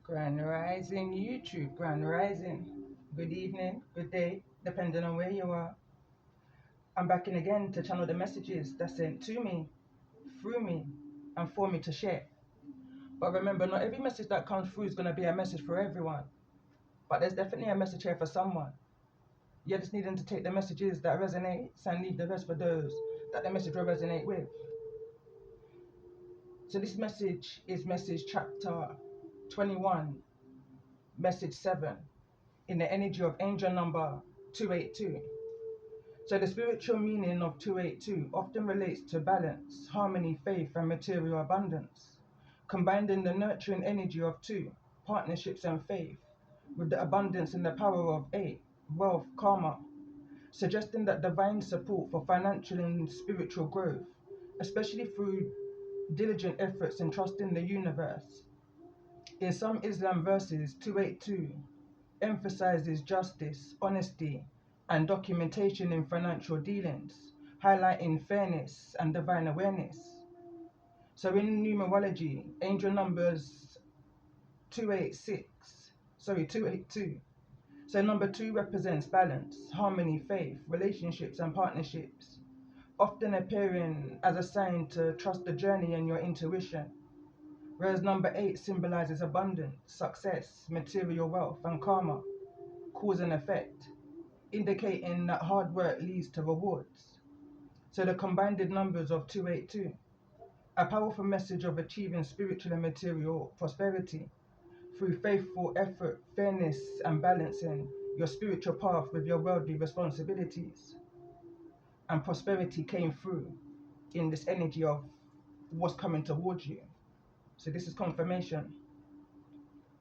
Grand Rising YouTube, Grand Rising. Good evening, good day, depending on where you are. I'm back in again to channel the messages that's sent to me, through me, and for me to share. But remember, not every message that comes through is going to be a message for everyone. But there's definitely a message here for someone. You're just needing to take the messages that resonate and leave the rest for those that the message will resonate with. So this message is message chapter 21, message 7. In the energy of angel number 282. So the spiritual meaning of 282 often relates to balance, harmony, faith, and material abundance, combining the nurturing energy of 2, partnerships and faith, with the abundance and the power of 8, wealth, karma, suggesting that divine support for financial and spiritual growth, especially through diligent efforts and trust in the universe. In some Islam verses, 282 emphasizes justice, honesty, and documentation in financial dealings, highlighting fairness and divine awareness. So in numerology, angel numbers 282. So number 2 represents balance, harmony, faith, relationships, and partnerships, often appearing as a sign to trust the journey and your intuition. Whereas number 8 symbolizes abundance, success, material wealth, and karma, cause and effect, indicating that hard work leads to rewards. So the combined numbers of 282, a powerful message of achieving spiritual and material prosperity through faithful effort, fairness, and balancing your spiritual path with your worldly responsibilities. And prosperity came through in this energy of what's coming towards you. So this is confirmation.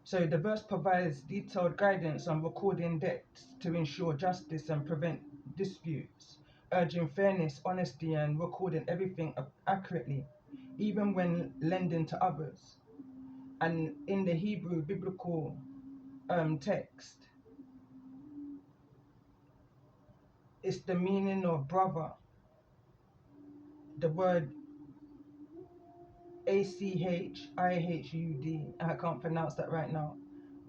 So the verse provides detailed guidance on recording debts to ensure justice and prevent disputes, urging fairness, honesty, and recording everything accurately, even when lending to others. And in the Hebrew biblical text, it's the meaning of brother, the word Achihud. I can't pronounce that right now.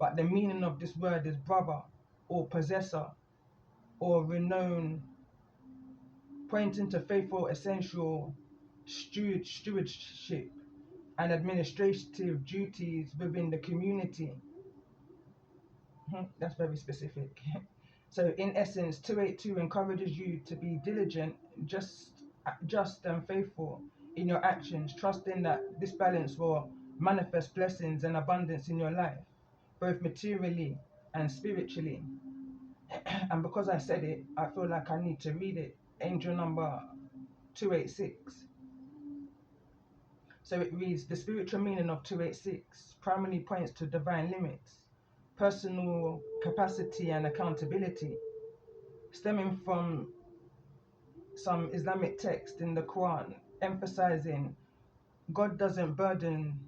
But the meaning of this word is brother, or possessor, or renown, pointing to faithful, essential stewardship and administrative duties within the community. That's very specific. So in essence, 282 encourages you to be diligent, just and faithful in your actions, trusting that this balance will manifest blessings and abundance in your life, both materially and spiritually. And because I said it, I feel like I need to read it. Angel number 286. So it reads, the spiritual meaning of 286 primarily points to divine limits, personal capacity and accountability, stemming from some Islamic text in the Quran, emphasizing God doesn't burden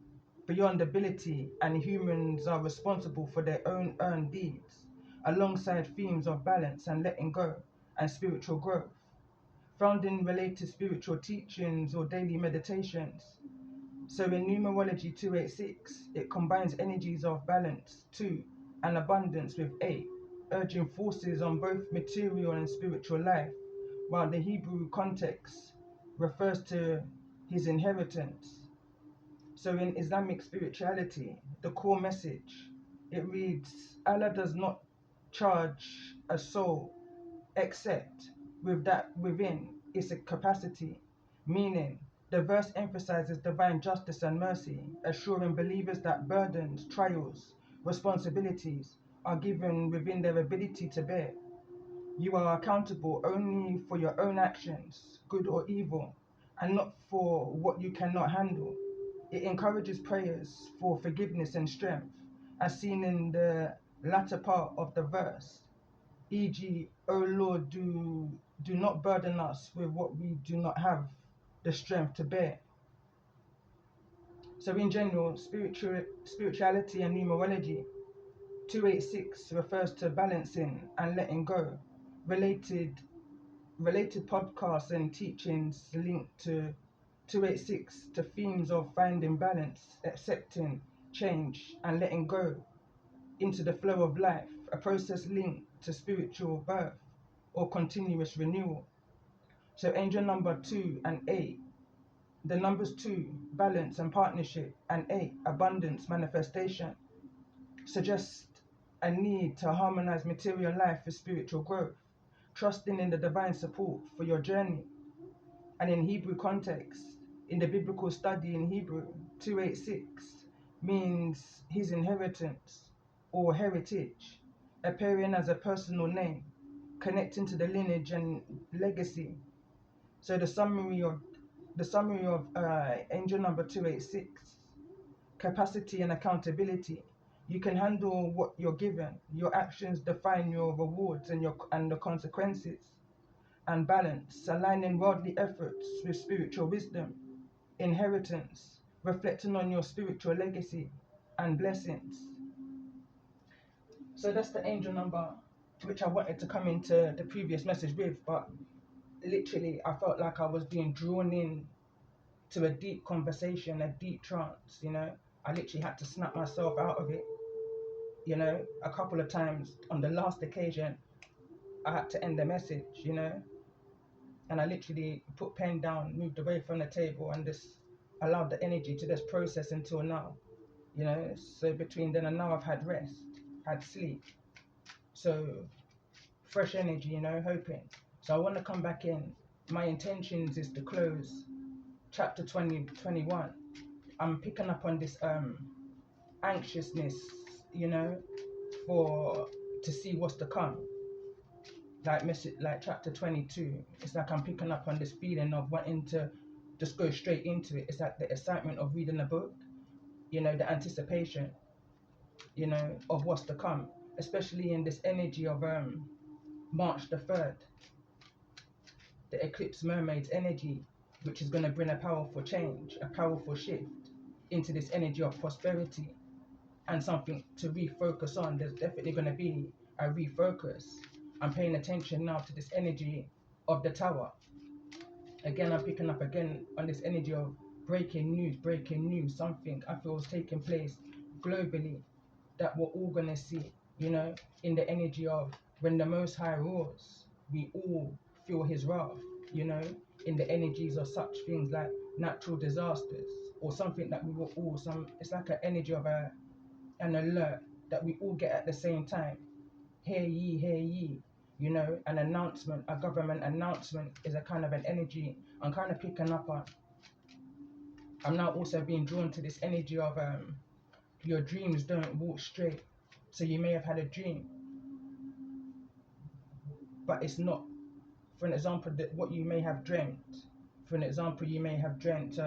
beyond ability and humans are responsible for their own earned deeds, alongside themes of balance and letting go and spiritual growth, found in related spiritual teachings or daily meditations. So in numerology 286, it combines energies of balance, 2, and abundance with 8, urging forces on both material and spiritual life, while the Hebrew context refers to his inheritance. So in Islamic spirituality, the core message, it reads, Allah does not charge a soul except with that within its capacity, meaning the verse emphasizes divine justice and mercy, assuring believers that burdens, trials, responsibilities are given within their ability to bear. You are accountable only for your own actions, good or evil, and not for what you cannot handle. It encourages prayers for forgiveness and strength, as seen in the latter part of the verse, e.g., O Lord, do not burden us with what we do not have the strength to bear. So in general, spirituality and numerology, 286 refers to balancing and letting go. Related podcasts and teachings linked to 286 to themes of finding balance, accepting change, and letting go into the flow of life, a process linked to spiritual birth or continuous renewal. So angel number 2 and 8, the numbers 2, balance and partnership, and 8, abundance manifestation, suggest a need to harmonize material life with spiritual growth, trusting in the divine support for your journey. And in Hebrew context, in the biblical study in Hebrew, 286 means his inheritance or heritage, appearing as a personal name, connecting to the lineage and legacy. So the summary of angel number 286: capacity and accountability. You can handle what you're given. Your actions define your rewards and the consequences. And balance, aligning worldly efforts with spiritual wisdom. Inheritance, reflecting on your spiritual legacy and blessings. So that's the angel number which I wanted to come into the previous message with, but literally I felt like I was being drawn in to a deep conversation, a deep trance, you know. I literally had to snap myself out of it, you know. A couple of times on the last occasion, I had to end the message, you know. And I literally put pen down, moved away from the table, and just allowed the energy to just process until now, you know. So between then and now, I've had rest, had sleep. So fresh energy, you know, hoping. So I want to come back in. My intentions is to close chapter 2021. I'm picking up on this anxiousness, you know, for to see what's to come. Like chapter 22, it's like I'm picking up on this feeling of wanting to just go straight into it. It's like the excitement of reading a book, you know, the anticipation, you know, of what's to come, especially in this energy of March the 3rd, the eclipse mermaid's energy, which is going to bring a powerful change, a powerful shift into this energy of prosperity and something to refocus on. There's definitely going to be a refocus. I'm paying attention now to this energy of the tower. Again, I'm picking up again on this energy of breaking news, something I feel is taking place globally that we're all going to see, you know, in the energy of when the Most High roars, we all feel his wrath, you know, in the energies of such things like natural disasters or something that we will all, it's like an energy of an alert that we all get at the same time. Hear ye, you know, an announcement, a government announcement is a kind of an energy I'm kind of picking up on. I'm now also being drawn to this energy of your dreams don't walk straight. So you may have had a dream, but it's not. For an example, that what you may have dreamt. For an example, you may have dreamt.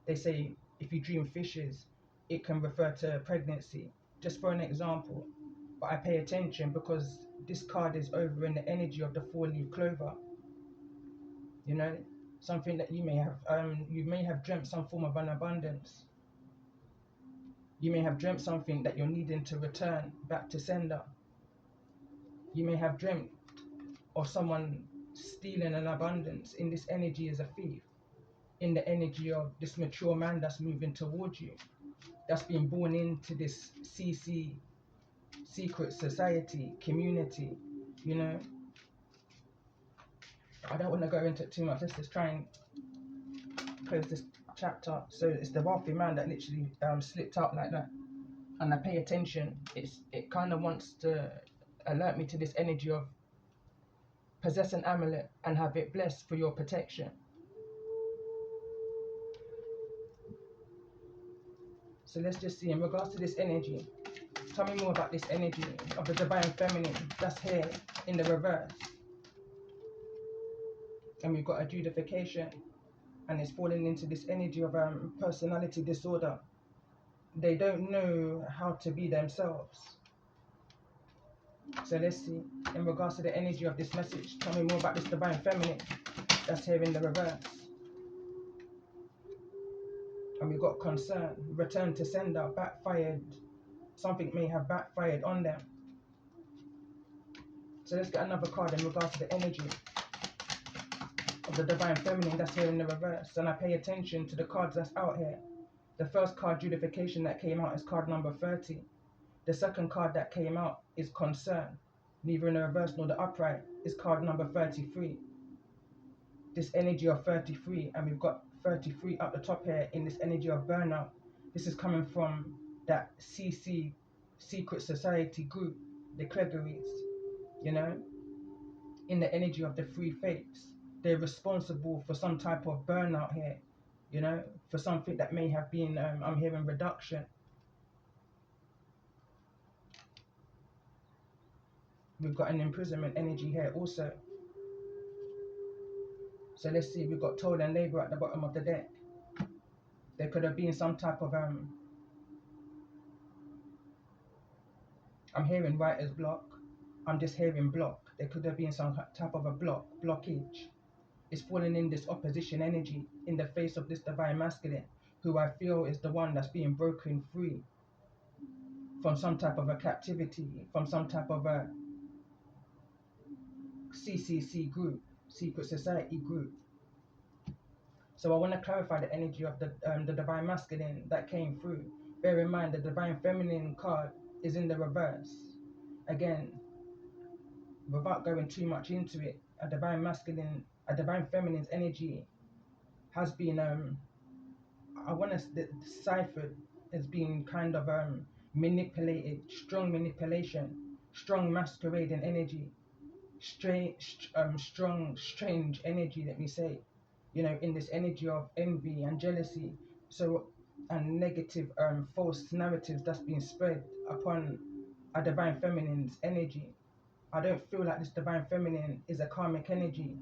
They say if you dream fishes, it can refer to pregnancy. Just for an example, but I pay attention because this card is over in the energy of the 4-leaf clover. You know, something that you may have dreamt some form of an abundance. You may have dreamt something that you're needing to return back to sender. You may have dreamt of someone stealing an abundance. In this energy as a thief. In the energy of this mature man that's moving towards you. That's been born into this CC, secret society, community, you know. I don't want to go into it too much. Let's just try and close this chapter. So it's the wealthy man that literally slipped out like that. And I pay attention. It kind of wants to alert me to this energy of possess an amulet and have it blessed for your protection. So let's just see in regards to this energy. Tell me more about this energy of the divine feminine that's here in the reverse. And we've got adjudication, and it's falling into this energy of personality disorder. They don't know how to be themselves. So let's see, in regards to the energy of this message, tell me more about this divine feminine that's here in the reverse. And we've got concern, return to sender, backfired. Something may have backfired on them. So let's get another card in regards to the energy of the divine feminine that's here in the reverse. And I pay attention to the cards that's out here. The first card, unification, that came out is card number 30. The second card that came out is concern. Neither in the reverse nor the upright is card number 33. This energy of 33, and we've got 33 up the top here in this energy of burnout. This is coming from that CC, secret society group, the Cleggeries, you know, in the energy of the three fates. They're responsible for some type of burnout here, you know, for something that may have been, I'm hearing reduction. We've got an imprisonment energy here also. So let's see, we've got toil and labor at the bottom of the deck. There could have been some type of, I'm hearing writer's block. I'm just hearing block. There could have been some type of a blockage. It's falling in this opposition energy in the face of this divine masculine, who I feel is the one that's being broken free from some type of a captivity, from some type of a CCC group, secret society group. So I want to clarify the energy of the divine masculine that came through. Bear in mind the divine feminine card is in the reverse. Again, without going too much into it, a divine feminine's energy has been I want to deciphered as being kind of manipulated, strong manipulation, strong masquerading energy, strong strange energy, let me say, you know, in this energy of envy and jealousy, so, and negative false narratives that's being spread upon a divine feminine's energy. I don't feel like this divine feminine is a karmic energy.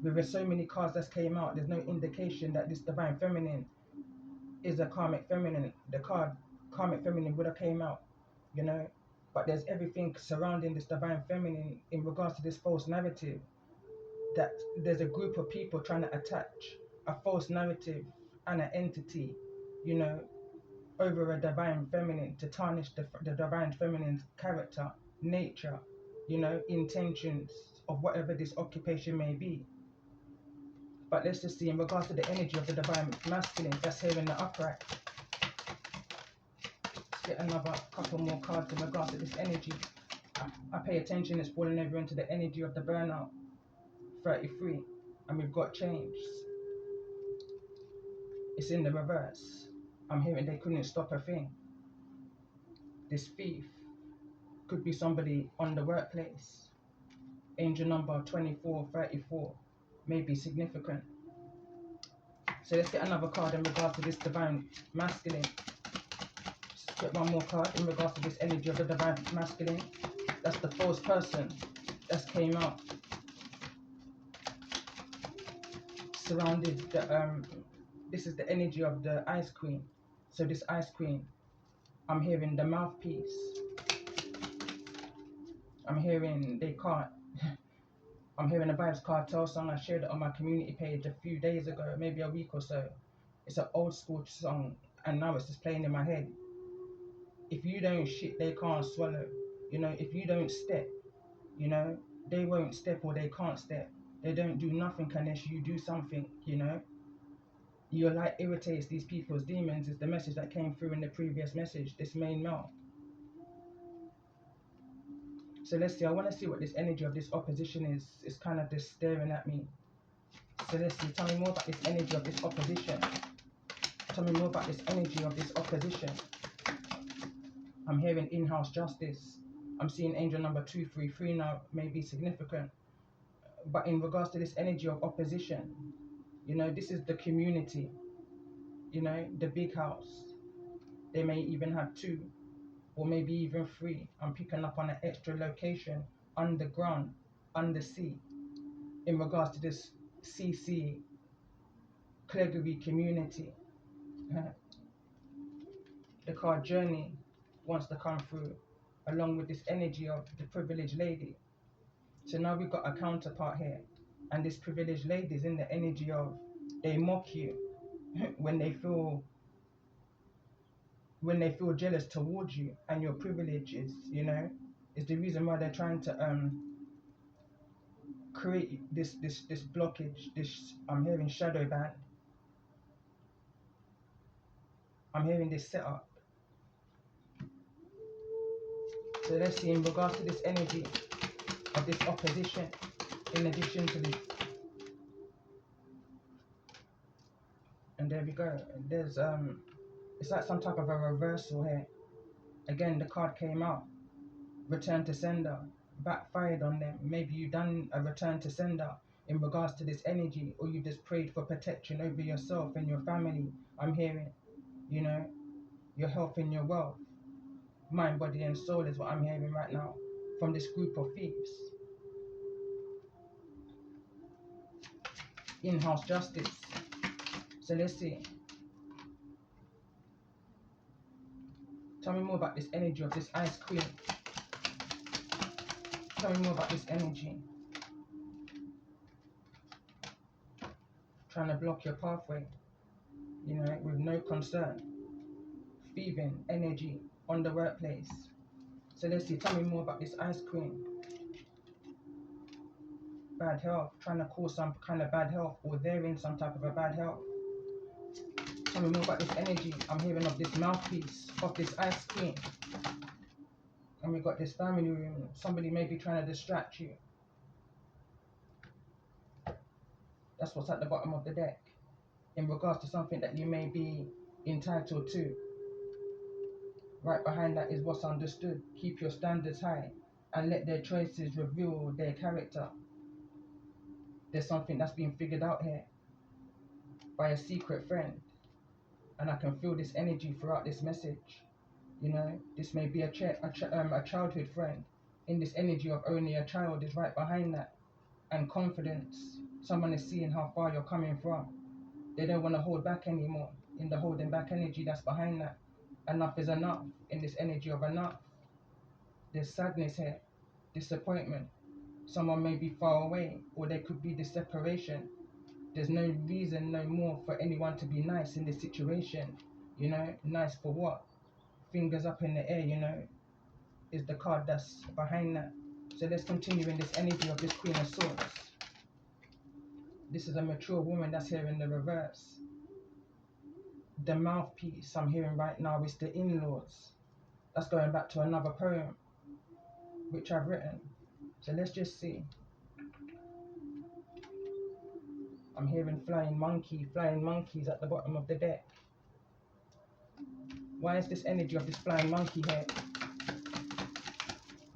With so many cards that came out, there's no indication that this divine feminine is a karmic feminine. The card karmic feminine would have came out, you know. But there's everything surrounding this divine feminine in regards to this false narrative, that there's a group of people trying to attach a false narrative and an entity, you know, over a divine feminine to tarnish the divine feminine's character, nature, you know, intentions of whatever this occupation may be. But let's just see in regards to the energy of the divine masculine that's here in the upright. Let's get another couple more cards in regards to this energy. I pay attention, it's falling over into the energy of the burnout, 33, and we've got change. It's in the reverse. I'm hearing they couldn't stop a thing. This thief could be somebody on the workplace. Angel number 2434 may be significant. So let's get another card in regards to this divine masculine. Let's get one more card in regards to this energy of the divine masculine. That's the false person that's came out. Surrounded the this is the energy of the ice queen. So this ice queen, I'm hearing the mouthpiece. I'm hearing they can't. I'm hearing a Vibes Cartel song. I shared it on my community page a few days ago, maybe a week or so. It's an old school song, and now it's just playing in my head. If you don't shit, they can't swallow. You know, if you don't step, you know, they won't step or they can't step. They don't do nothing unless you do something, you know. Your light irritates these people's demons is the message that came through in the previous message, this main male. So let's see, I want to see what this energy of this opposition is. It's kind of just staring at me. So let's see, tell me more about this energy of this opposition. Tell me more about this energy of this opposition. I'm hearing in-house justice. I'm seeing angel number 233 now, may be significant. But in regards to this energy of opposition, you know, this is the community, you know, the big house. They may even have two, or maybe even three. I'm picking up on an extra location, underground, undersea, in regards to this CC Cleggery community. The card journey wants to come through, along with this energy of the privileged lady. So now we've got a counterpart here, and this privileged lady is in the energy of they mock you when they feel jealous towards you and your privileges, you know, is the reason why they're trying to create this blockage, this, I'm hearing shadow band. I'm hearing this setup. So let's see in regards to this energy of this opposition, in addition to this. And there we go. There's it's like some type of a reversal here. Again, the card came out. Return to sender. Backfired on them. Maybe you done a return to sender in regards to this energy, or you just prayed for protection over yourself and your family. I'm hearing, you know, your health and your wealth. Mind, body, and soul is what I'm hearing right now from this group of thieves. In-house justice. So let's see. Tell me more about this energy of this Ice Queen. Tell me more about this energy. Trying to block your pathway, you know, with no concern. Thieving energy on the workplace. So let's see, tell me more about this Ice Queen. Bad health, trying to cause some kind of bad health, or they're in some type of a bad health. Tell me more about this energy. I'm hearing of this mouthpiece of this Ice Queen. And we got this family room. Somebody may be trying to distract you. That's what's at the bottom of the deck. In regards to something that you may be entitled to. Right behind that is what's understood. Keep your standards high and let their choices reveal their character. There's something that's being figured out here by a secret friend. And I can feel this energy throughout this message. You know, this may be a childhood friend. In this energy of only a child is right behind that. And confidence. Someone is seeing how far you're coming from. They don't want to hold back anymore. In the holding back energy that's behind that. Enough is enough. In this energy of enough. There's sadness here. Disappointment. Someone may be far away, or there could be this separation. There's no reason no more for anyone to be nice in this situation. You know, nice for what? Fingers up in the air, you know, is the card that's behind that. So let's continue in this energy of this Queen of Swords. This is a mature woman that's here in the reverse. The mouthpiece I'm hearing right now is the in-laws. That's going back to another poem which I've written. So let's just see. I'm hearing flying monkeys at the bottom of the deck. Why is this energy of this flying monkey here?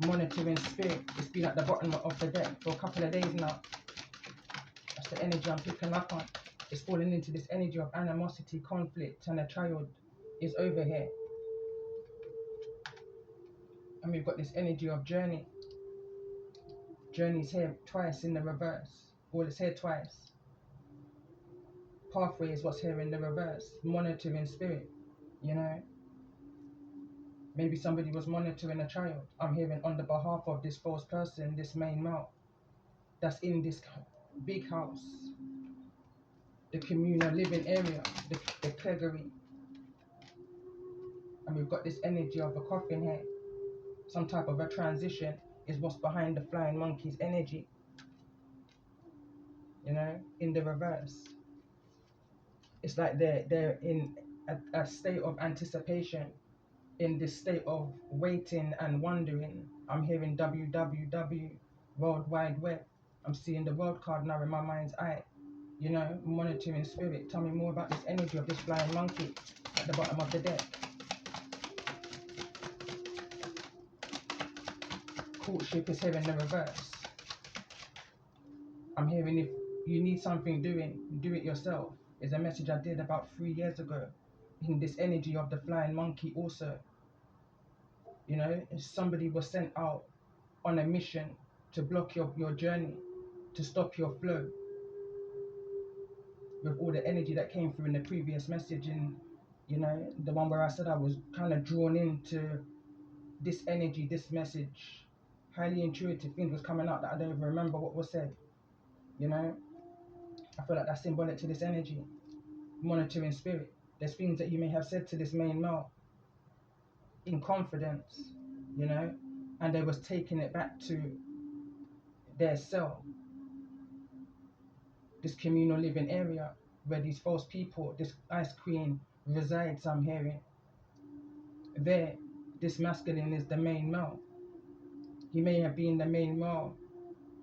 Monitoring spirit. It's been at the bottom of the deck for a couple of days now. That's the energy I'm picking up on. It's falling into this energy of animosity, conflict, and a child is over here. And we've got this energy of journey. Journey's here twice in the reverse. Well, it's here twice. Pathway is what's here in the reverse. Monitoring spirit, you know. Maybe somebody was monitoring a child. I'm hearing on the behalf of this false person, this main male, that's in this big house. The communal living area, the cleggery. And we've got this energy of a coffin here. Some type of a transition is what's behind the flying monkey's energy. You know, in the reverse. It's like they're in a state of anticipation, in this state of waiting and wondering. I'm hearing www, World Wide Web. I'm seeing the world card now in my mind's eye. You know, monitoring spirit. Tell me more about this energy of this flying monkey at the bottom of the deck. Courtship is here in the reverse. I'm hearing if you need something doing, do it yourself. Is a message I did about 3 years ago. In this energy of the flying monkey also. You know, if somebody was sent out on a mission to block your journey, to stop your flow. With all the energy that came through in the previous message, and you know, the one where I said I was kind of drawn into this energy, this message, highly intuitive things was coming out that I don't even remember what was said. You know, I feel like that's symbolic to this energy. Monitoring spirit. There's things that you may have said to this main male in confidence, you know, and they was taking it back to their cell. This communal living area where these false people, this Ice Queen resides, I'm hearing. There, this masculine is the main male. He may have been the main male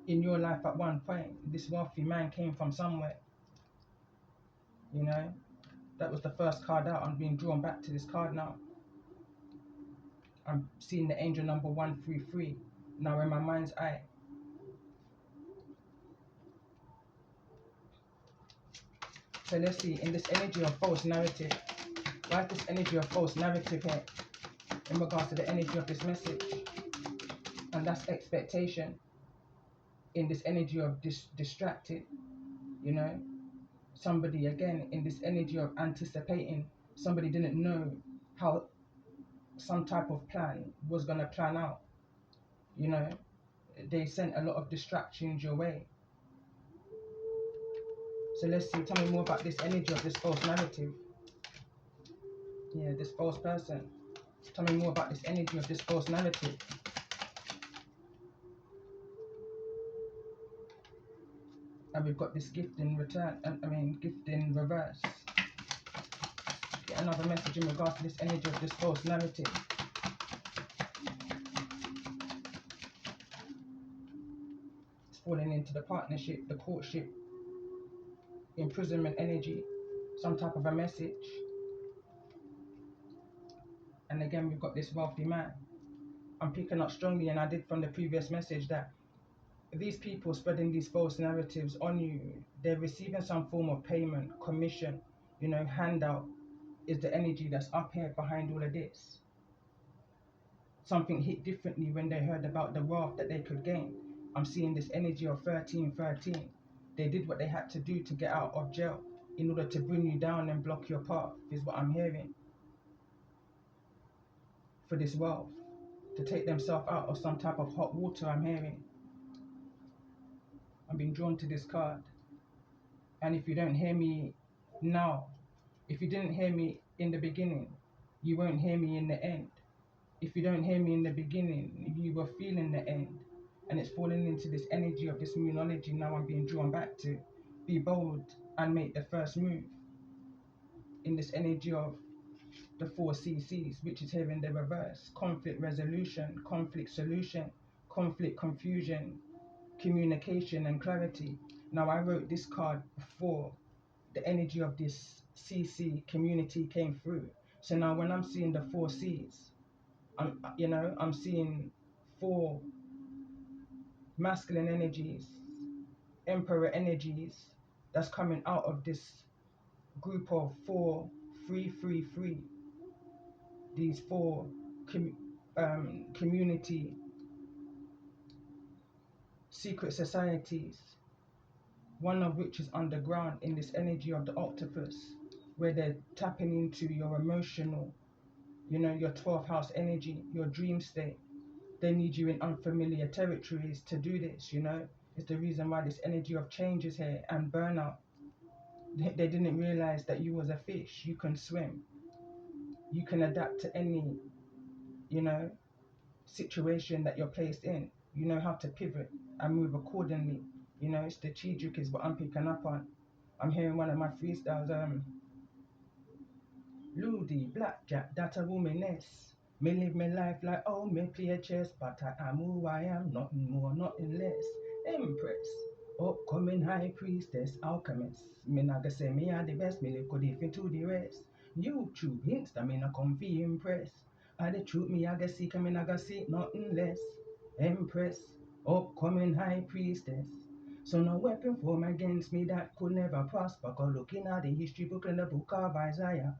in your life at one point. This wealthy man came from somewhere, you know. That was the first card out. I'm being drawn back to this card now. I'm seeing the angel number 133 now in my mind's eye. So let's see, in this energy of false narrative, why is this energy of false narrative here in regards to the energy of this message? And that's expectation. In this energy of distracted, you know, somebody again in this energy of anticipating, somebody didn't know how some type of plan was going to plan out, you know, they sent a lot of distractions your way. So let's see, tell me more about this energy of this false narrative. Yeah, this false person. Tell me more about this energy of this false narrative. And we've got this gift in return, gift in reverse. Get another message in regards to this energy of this false narrative. It's falling into the partnership, the courtship, imprisonment energy, some type of a message. And again, we've got this wealthy man. I'm picking up strongly, and I did from the previous message, that these people spreading these false narratives on you, they're receiving some form of payment, commission, you know, handout is the energy that's up here behind all of this. Something hit differently when they heard about the wealth that they could gain. I'm seeing this energy of 1313. They did what they had to do to get out of jail in order to bring you down and block your path, is what I'm hearing. For this wealth, to take themselves out of some type of hot water, I'm hearing. I'm being drawn to this card. And if you don't hear me now, if you didn't hear me in the beginning, you won't hear me in the end. If you don't hear me in the beginning, you were feeling the end. And it's falling into this energy of this moonology now I'm being drawn back to. Be bold and make the first move. In this energy of the 4 CCs, which is here in the reverse. Conflict resolution, conflict solution, conflict confusion, communication and clarity. Now I wrote this card before the energy of this CC community came through. So now when I'm seeing the 4 C's, I'm seeing 4 masculine energies, emperor energies that's coming out of this group of 4 333. These 4 community secret societies, one of which is underground in this energy of the octopus, where they're tapping into your emotional, your 12th house energy, your dream state. They need you in unfamiliar territories to do this, It's the reason why this energy of change is here, and burnout. They didn't realize that you was a fish. You can swim. You can adapt to any, situation that you're placed in. You know how to pivot and move accordingly. Strategic is what I'm picking up on. I'm hearing one of my freestyles, Ludi, Blackjack, that a womaness. Me live my life like, oh, me play chess, but I am who I am, nothing more, nothing less. Empress, upcoming high priestess, alchemist. Me naga say me are the best, me live good different to the rest. YouTube, Insta, me na come fi impress. I the truth, me aga seek, me naga seek, nothing less. Empress, upcoming high priestess. So no weapon formed against me that could never prosper. Go looking at the history book in the book of Isaiah.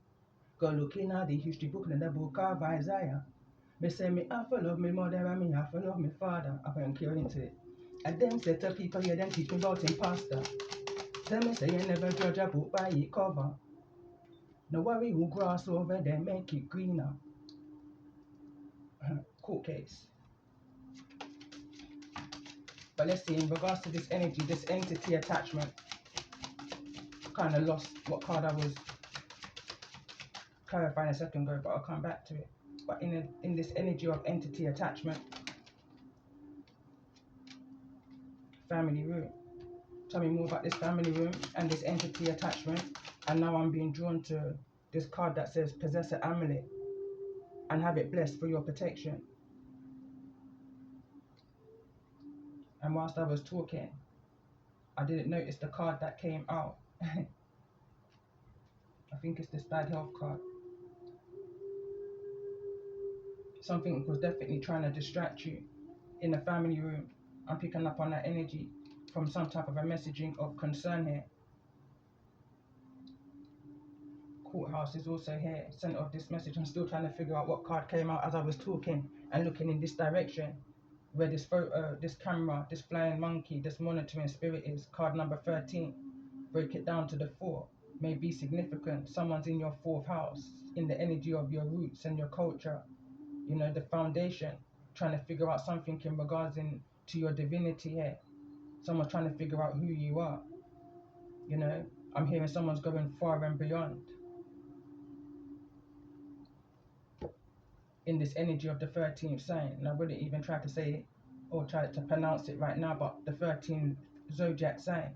Go looking at the history book in the book of Isaiah. Me say me have to love me mother and me have to love me father. I'm going to carry into it. And them say to people here, them teach me about imposter. Tell me say you never judge a book by its cover. No worry who grass over there, make it greener. Cool case. But let's see, in regards to this energy, this entity attachment, kind of lost what card I was clarifying a second ago, but I'll come back to it. But in this energy of entity attachment, family room. Tell me more about this family room and this entity attachment. And now I'm being drawn to this card that says possess an amulet and have it blessed for your protection. And whilst I was talking, I didn't notice the card that came out. I think it's this bad health card. Something was definitely trying to distract you in the family room. I'm picking up on that energy from some type of a messaging of concern here. Courthouse is also here, center of this message. I'm still trying to figure out what card came out as I was talking and looking in this direction, where this photo, this camera, this flying monkey, this monitoring spirit is. Card number 13. Break it down to the 4. May be significant. Someone's in your 4th house, in the energy of your roots and your culture, you know, the foundation, trying to figure out something in regards to your divinity here. Someone's trying to figure out who you are. You know, I'm hearing someone's going far and beyond in this energy of the 13th sign. And I wouldn't even try to say or try to pronounce it right now, but the 13th zodiac sign,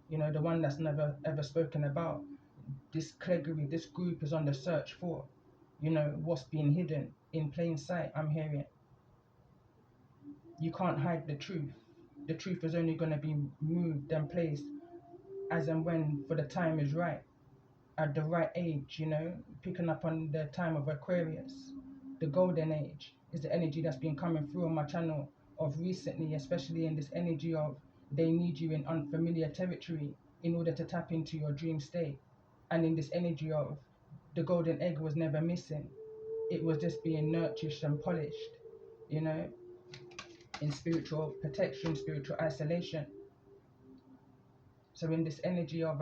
you know, the one that's never ever spoken about. This Cleggery, this group is on the search for, you know, what's being hidden in plain sight. I'm hearing you can't hide the truth. The truth is only going to be moved and placed as and when for the time is right, at the right age, you know, picking up on the time of Aquarius. The golden age is the energy that's been coming through on my channel of recently, especially in this energy of they need you in unfamiliar territory in order to tap into your dream state. And in this energy of the golden egg was never missing. It was just being nurtured and polished, you know, in spiritual protection, spiritual isolation. So in this energy of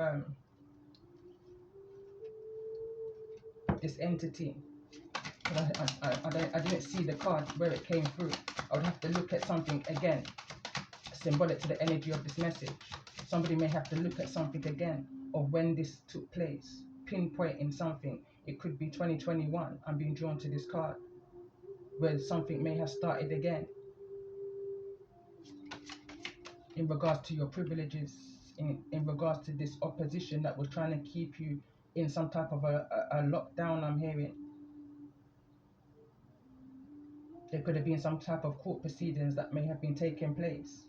this entity, I didn't see the card where it came through. I would have to look at something again, symbolic to the energy of this message. Somebody may have to look at something again of when this took place, pinpointing something. It could be 2021. I'm being drawn to this card where something may have started again in regards to your privileges, in regards to this opposition that was trying to keep you in some type of a lockdown. I'm hearing there could have been some type of court proceedings that may have been taking place.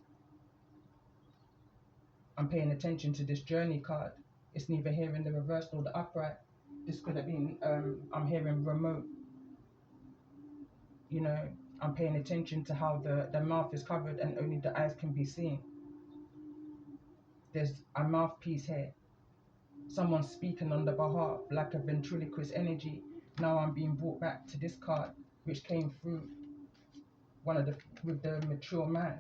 I'm paying attention to this journey card. It's neither here in the reverse nor the upright. This could have been, I'm hearing remote. You know, I'm paying attention to how the mouth is covered and only the eyes can be seen. There's a mouthpiece here. Someone speaking on the behalf, like a ventriloquist energy. Now I'm being brought back to this card, which came through with the mature man.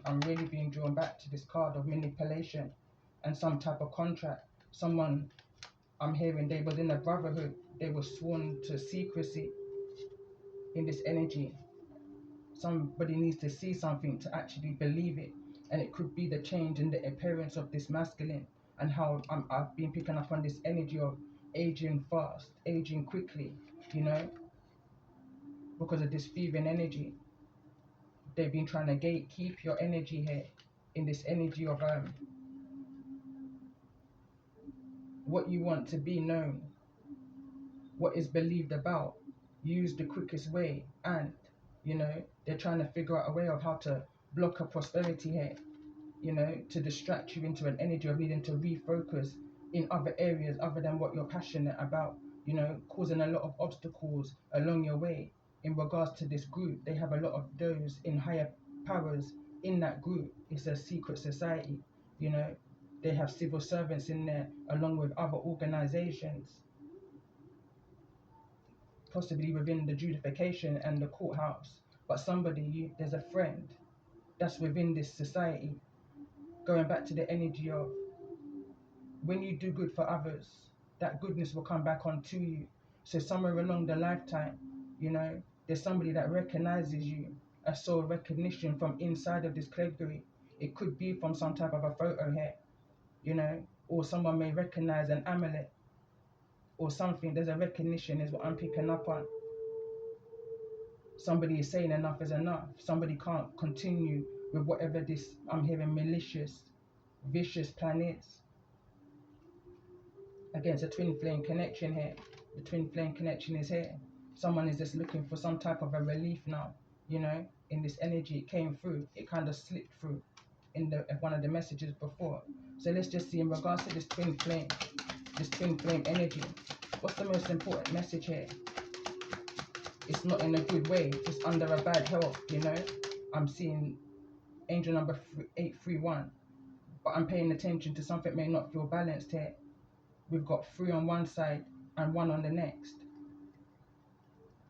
I'm really being drawn back to this card of manipulation and some type of contract. Someone, I'm hearing they was in a brotherhood. They were sworn to secrecy in this energy. Somebody needs to see something to actually believe it. And it could be the change in the appearance of this masculine and how I've been picking up on this energy of aging fast, aging quickly, you know, because of this thieving energy. They've been trying to gatekeep your energy here in this energy of what you want to be known, what is believed about, use the quickest way, and you know they're trying to figure out a way of how to block a prosperity here, you know, to distract you into an energy of needing to refocus in other areas other than what you're passionate about, you know, causing a lot of obstacles along your way. In regards to this group, they have a lot of those in higher powers in that group. It's a secret society, you know, they have civil servants in there along with other organizations, possibly within the judification and the courthouse. But there's a friend that's within this society, going back to the energy of when you do good for others, that goodness will come back onto you. So somewhere along the lifetime, you know, there's somebody that recognizes you, a soul recognition from inside of this category. It could be from some type of a photo here, you know, or someone may recognize an amulet or something. There's a recognition is what I'm picking up on. Somebody is saying enough is enough. Somebody can't continue with whatever this, I'm hearing, malicious, vicious plan is. against a twin flame connection here. The twin flame connection is here. Someone is just looking for some type of a relief now, you know, in this energy. It came through, it kind of slipped through in the one of the messages before. So let's just see in regards to this twin flame energy, what's the most important message here? It's not in a good way, it's under a bad health, you know. I'm seeing angel number 831, but I'm paying attention to something may not feel balanced here. We've got 3 on one side and 1 on the next.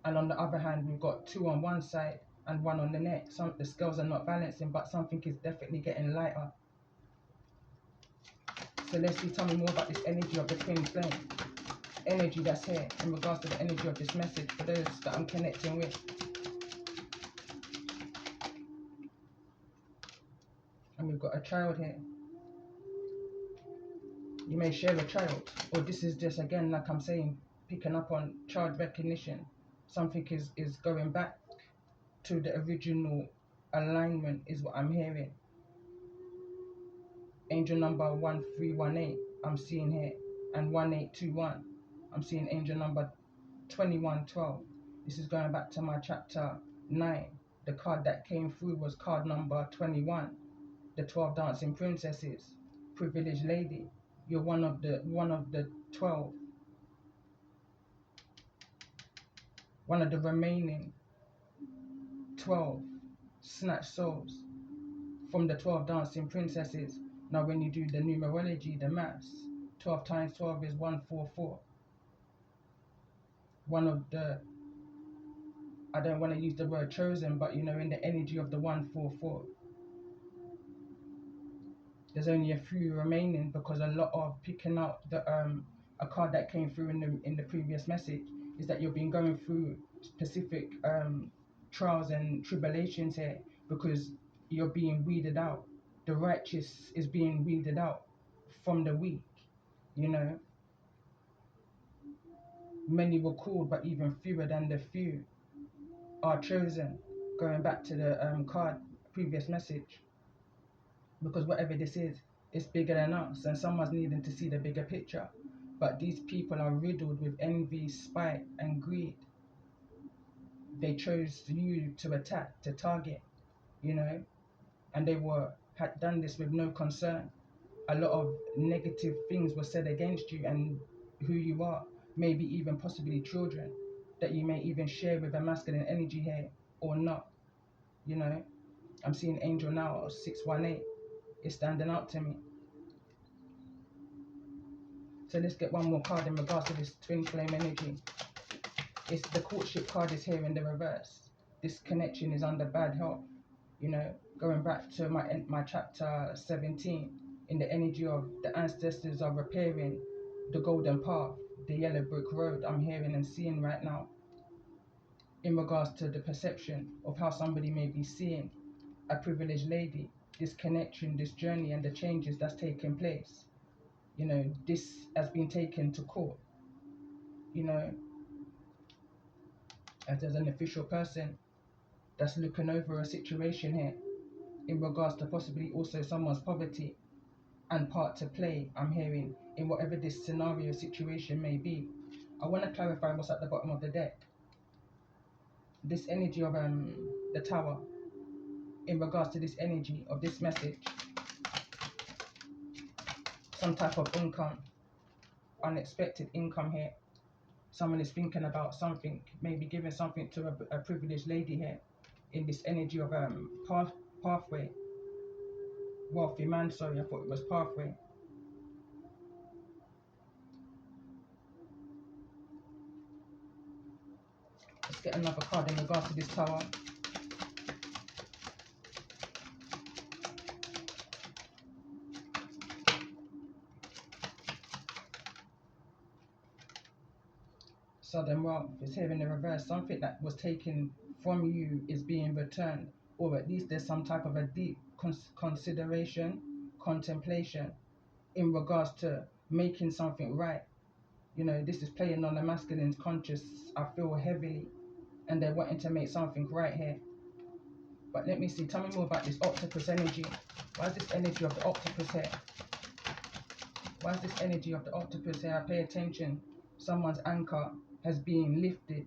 And on the other hand, we've got 2 on one side and 1 on the next. The scales are not balancing, but something is definitely getting lighter. So let's see, tell me more about this energy of the twin flame. Energy that's here in regards to the energy of this message for those that I'm connecting with. And we've got a child here. You may share a child, or this is just, again, like I'm saying, picking up on child recognition. Something is going back to the original alignment is what I'm hearing. Angel number 1318 I'm seeing here, and 1821 I'm seeing angel number 2112. This is going back to my chapter 9. The card that came through was card number 21, the 12 dancing princesses, privileged lady. You're one of the 12, one of the remaining 12 snatched souls from the 12 dancing princesses. Now when you do the numerology, the maths, 12 times 12 is 144. One of the, I don't want to use the word chosen, but you know, in the energy of the 144, there's only a few remaining, because a lot of picking out the a card that came through in the previous message is that you've been going through specific trials and tribulations here, because you're being weeded out. The righteous is being weeded out from the weak, you know. Many were called, but even fewer than the few are chosen. Going back to the card previous message, because whatever this is, it's bigger than us, and someone's needing to see the bigger picture. But these people are riddled with envy, spite, and greed. They chose you to attack, to target, you know, and they had done this with no concern. A lot of negative things were said against you and who you are, maybe even possibly children that you may even share with a masculine energy here or not, you know. I'm seeing angel now 618. It's standing out to me. So let's get one more card in regards to this twin flame energy. It's the courtship card is here in the reverse. This connection is under bad health, you know, going back to my chapter 17. In the energy of the ancestors are repairing the golden path, the yellow brick road I'm hearing and seeing right now, in regards to the perception of how somebody may be seeing a privileged lady, this connection, this journey, and the changes that's taking place. You know, this has been taken to court, you know, as there's an official person that's looking over a situation here in regards to possibly also someone's poverty and part to play, I'm hearing, in whatever this scenario situation may be. I want to clarify what's at the bottom of the deck. This energy of the tower, in regards to this energy of this message, some type of income, unexpected income here. Someone is thinking about something, maybe giving something to a privileged lady here, in this energy of pathway. Wealthy man, sorry, I thought it was pathway. Let's get another card in regards to this tower. Sudden wealth is here in the reverse. Something that was taken from you is being returned, or at least there's some type of a deep consideration, contemplation in regards to making something right. You know, this is playing on the masculine's conscious, I feel, heavily, and they're wanting to make something right here. But let me see, tell me more about this octopus energy. Why is this energy of the octopus here? Why is this energy of the octopus here? I pay attention. Someone's anchor has been lifted.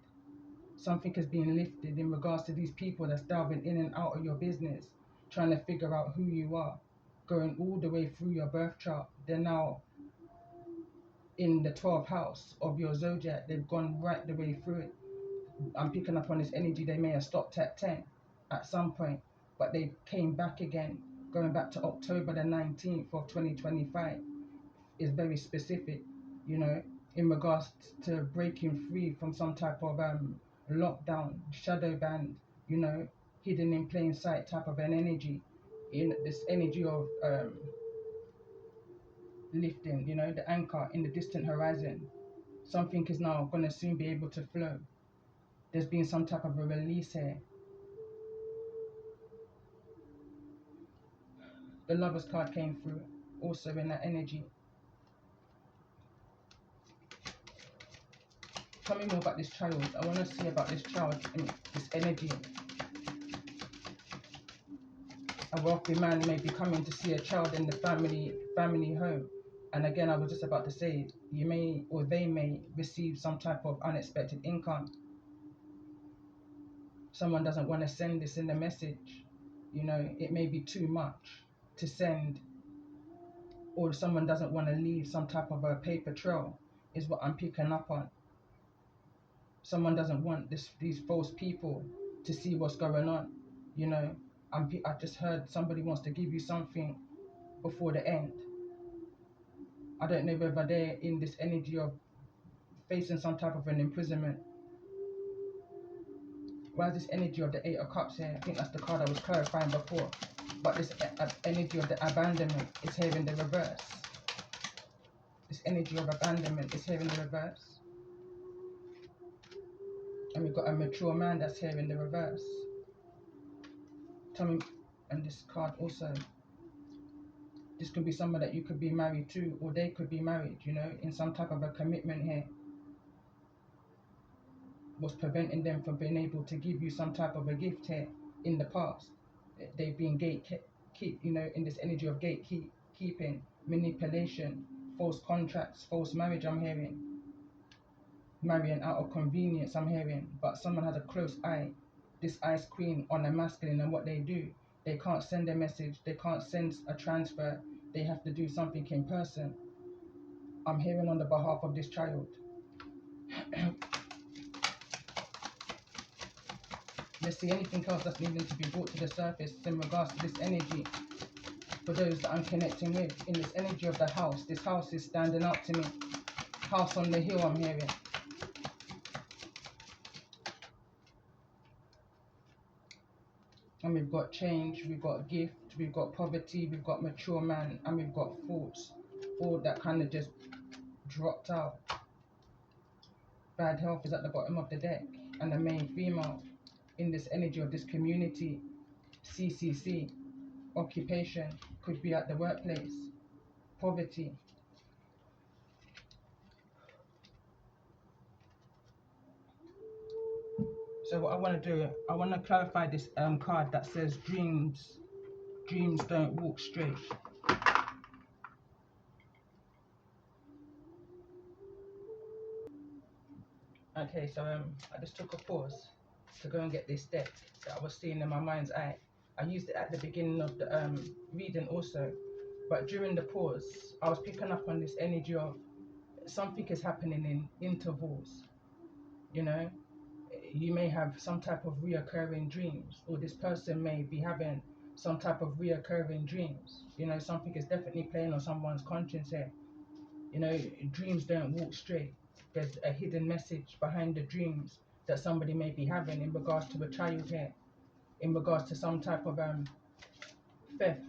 Something has been lifted in regards to these people that's delving in and out of your business, trying to figure out who you are, going all the way through your birth chart. They're now in the 12th house of your zodiac. They've gone right the way through it. I'm picking up on this energy. They may have stopped at 10 at some point, but they came back again, going back to October the 19th of 2025 is very specific, you know, in regards to breaking free from some type of lockdown, shadow band, you know, hidden in plain sight type of an energy, in this energy of lifting, you know, the anchor in the distant horizon. Something is now going to soon be able to flow. There's been some type of a release here. The Lovers card came through also in that energy. Tell me more about this child. I want to see about this child and this energy. A wealthy man may be coming to see a child in the family home. And again, I was just about to say, you may or they may receive some type of unexpected income. Someone doesn't want to send this in the message. You know, it may be too much to send, or someone doesn't want to leave some type of a paper trail, is what I'm picking up on. Someone doesn't want these false people to see what's going on. You know, I just heard somebody wants to give you something before the end. I don't know whether they're in this energy of facing some type of an imprisonment. Why is this energy of the Eight of Cups here? I think that's the card I was clarifying before. But this energy of the abandonment is here in the reverse. This energy of abandonment is here in the reverse. And we've got a mature man that's here in the reverse. Tell me, and this card also, this could be someone that you could be married to, or they could be married, you know, in some type of a commitment here. What's preventing them from being able to give you some type of a gift here in the past? They've been you know, in this energy of gatekeeping, manipulation, false contracts, false marriage, I'm hearing. Marrying out of convenience, I'm hearing. But someone has a close eye, this ice queen, on a masculine, and what they do, they can't send a message, they can't send a transfer, they have to do something in person. I'm hearing on the behalf of this child. Let's see anything else that's needing to be brought to the surface in regards to this energy. For those that I'm connecting with, in this energy of the house, this house is standing out to me. House on the hill, I'm hearing. And we've got change, we've got gift, we've got poverty, we've got mature man, and we've got thoughts. All that kind of just dropped out. Bad health is at the bottom of the deck. And the main female in this energy of this community, CCC, occupation, could be at the workplace. Poverty. So what I want to do, I want to clarify this card that says dreams don't walk straight. Okay, so I just took a pause to go and get this deck that I was seeing in my mind's eye. I used it at the beginning of the reading also, but during the pause, I was picking up on this energy of something is happening in intervals. You know, you may have some type of reoccurring dreams, or this person may be having some type of reoccurring dreams. You know, something is definitely playing on someone's conscience here. You know, dreams don't walk straight. There's a hidden message behind the dreams that somebody may be having in regards to a child here, in regards to some type of theft,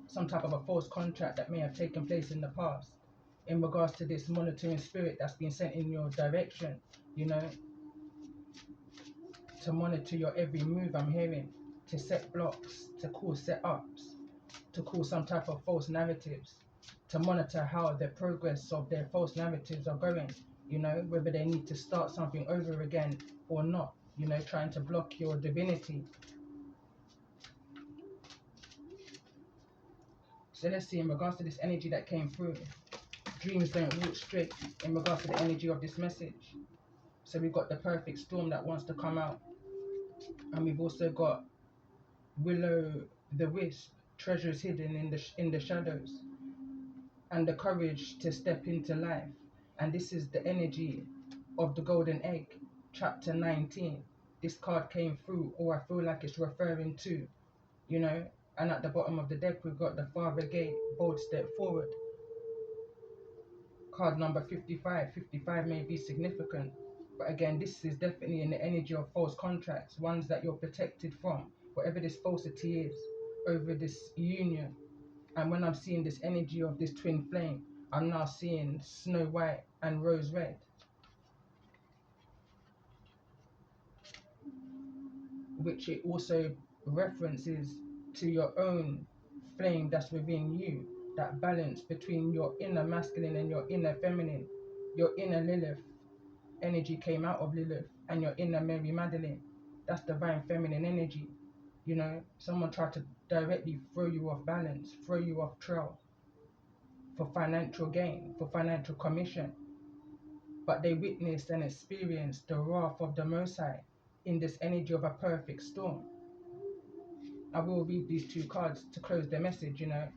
some type of a false contract that may have taken place in the past, in regards to this monitoring spirit that's been sent in your direction, you know, to monitor your every move, I'm hearing, to set blocks, to call setups, to call some type of false narratives, to monitor how the progress of their false narratives are going, you know, whether they need to start something over again or not, you know, trying to block your divinity. So let's see, in regards to this energy that came through, dreams don't walk straight in regards to the energy of this message. So we've got the perfect storm that wants to come out, and we've also got Willow the Wisp, treasures hidden in the shadows, and the courage to step into life. And this is the energy of the golden egg, chapter 19. This card came through, or I feel like it's referring to, you know. And at the bottom of the deck, we've got the Father Gate, bold step forward. Card number 55. 55 may be significant, but again, this is definitely in the energy of false contracts, ones that you're protected from, whatever this falsity is, over this union. And when I'm seeing this energy of this twin flame, I'm now seeing Snow White and Rose Red, which it also references to your own flame that's within you, that balance between your inner masculine and your inner feminine. Your inner Lilith energy came out of Lilith, and your inner Mary Magdalene, that's divine feminine energy. You know, someone tried to directly throw you off balance, throw you off trail for financial gain, for financial commission, but they witnessed and experienced the wrath of the Most High in this energy of a perfect storm. I will read these two cards to close the message, you know,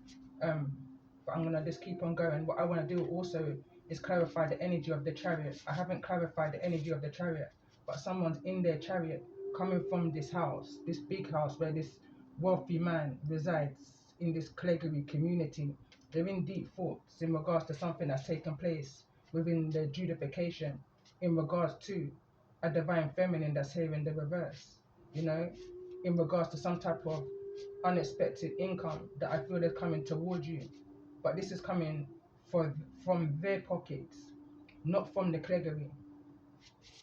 but I'm gonna just keep on going. What I want to do also is clarify the energy of the Chariot. I haven't clarified the energy of the Chariot, but someone's in their chariot coming from this house, this big house where this wealthy man resides in this Cleggery community. They're in deep thoughts in regards to something that's taken place within the judification, in regards to a divine feminine that's here in the reverse, you know, in regards to some type of unexpected income that I feel is coming towards you. But this is coming from their pockets, not from the Cleggery,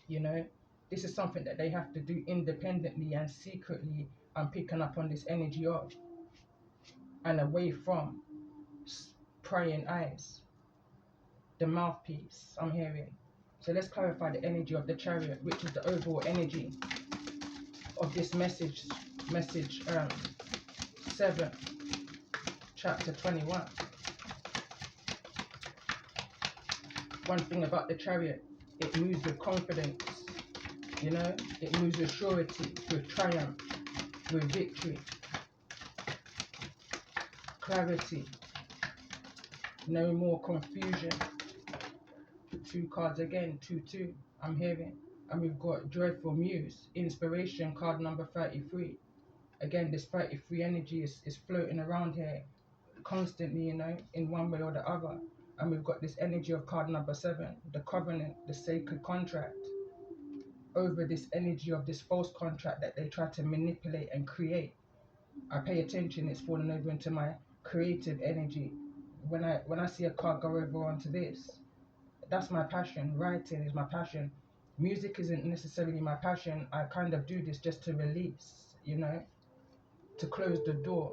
you know. This is something that they have to do independently and secretly. I'm picking up on this energy of, and away from prying eyes, the mouthpiece I'm hearing. So let's clarify the energy of the Chariot, which is the overall energy of this message 7, chapter 21. One thing about the Chariot, it moves with confidence, you know, it moves with surety, with triumph, with victory, clarity, no more confusion. 2 cards again, 2-2, I'm hearing. And we've got Joyful Muse, inspiration, card number 33. Again, this 33 energy is floating around here constantly, you know, in one way or the other. And we've got this energy of card number 7, the covenant, the sacred contract, over this energy of this false contract that they try to manipulate and create. I pay attention, it's falling over into my creative energy. When I see a card go over onto this, that's my passion. Writing is my passion. Music isn't necessarily my passion. I kind of do this just to release, you know, to close the door.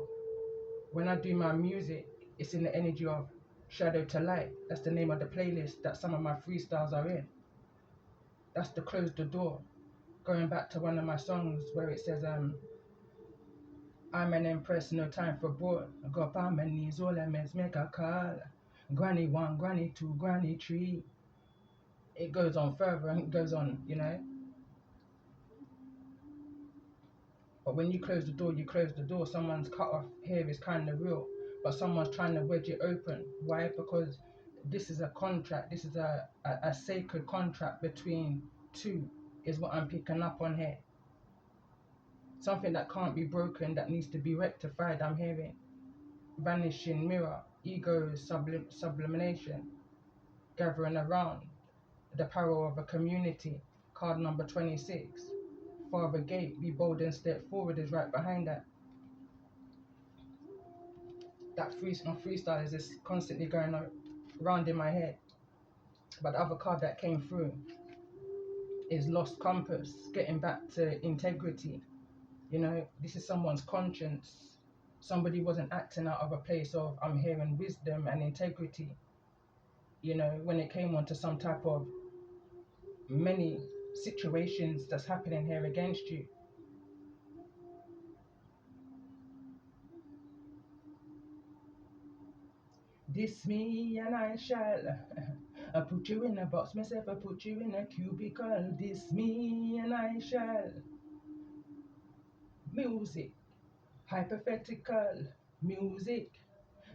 When I do my music, it's in the energy of shadow to light. That's the name of the playlist that some of my freestyles are in. That's to close the door. Going back to one of my songs where it says, I'm an empress, no time for board. I go up on my knees, all I make a call. Granny 1, Granny 2, Granny 3. It goes on further and it goes on, you know. But when you close the door, you close the door. Someone's cut off here is kind of real, but someone's trying to wedge it open. Why? Because this is a contract. This is a sacred contract between two, is what I'm picking up on here. Something that can't be broken, that needs to be rectified, I'm hearing. Vanishing mirror, ego sublimation, gathering around, the power of a community, card number 26. Father Gate, be bold and step forward is right behind that. That freestyle is just constantly going around in my head. But the other card that came through is lost compass, getting back to integrity. You know, this is someone's conscience. Somebody wasn't acting out of a place of, I'm hearing wisdom and integrity. You know, when it came onto some type of many situations that's happening here against you. This me and I shall. I put you in a box, myself, I put you in a cubicle. This me and I shall. Music, hypothetical, music,